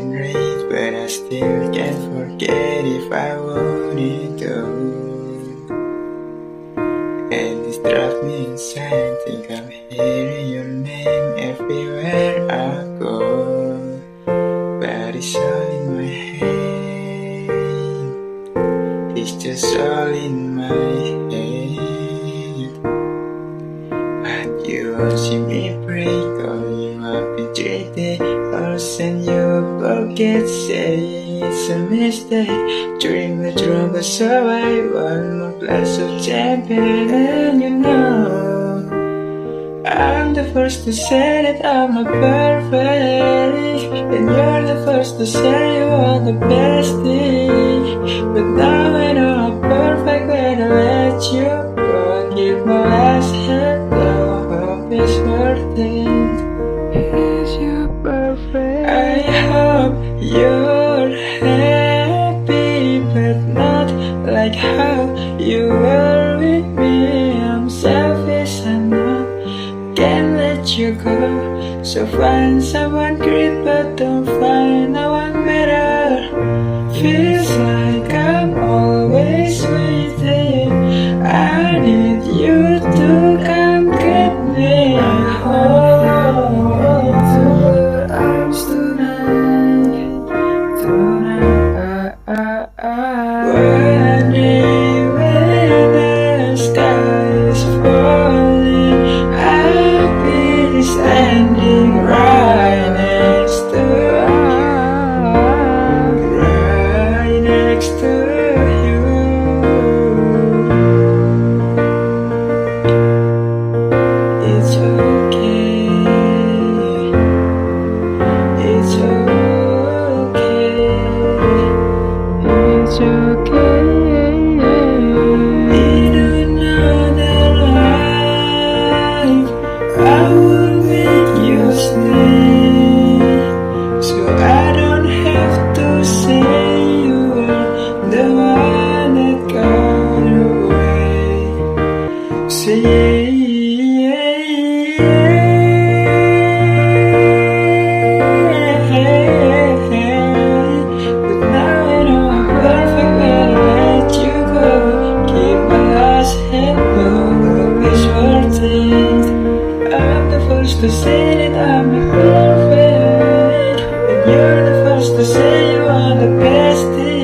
been raised, but I still can't forget if I wanted to. And this drives me insane, think I'm hearing your name everywhere I go. But it's all in my head, it's just all in my head. But you won't see me break, all you have been treated, I'll send you a pocket, say it's a mistake. Drink the trouble so I want more glass of champagne. And you know I'm the first to say that I'm not perfect, and you're the first to say you want the best thing. But now I know I'm perfect when I let you go. Give my last hello, hope it's worth it. Is you perfect? I hope you're happy, but not like how you were with me. I'm selfish, I know, can't let you go. So find someone great, but don't find no one better. Feels like I'm always waiting, I need you to come get me home. To your arms tonight, tonight. Running when the sky is falling, I'll be standing right next to you, right next to you. It's okay, it's okay, it's okay. In another life, I will make you stay, so I don't have to say you were the one that got away. Say but now I know I'm perfect when I let you go. Keep my last hello, hope it's worth it. I'm the first to say that I'm not perfect, and you're the first to say you are the best thing.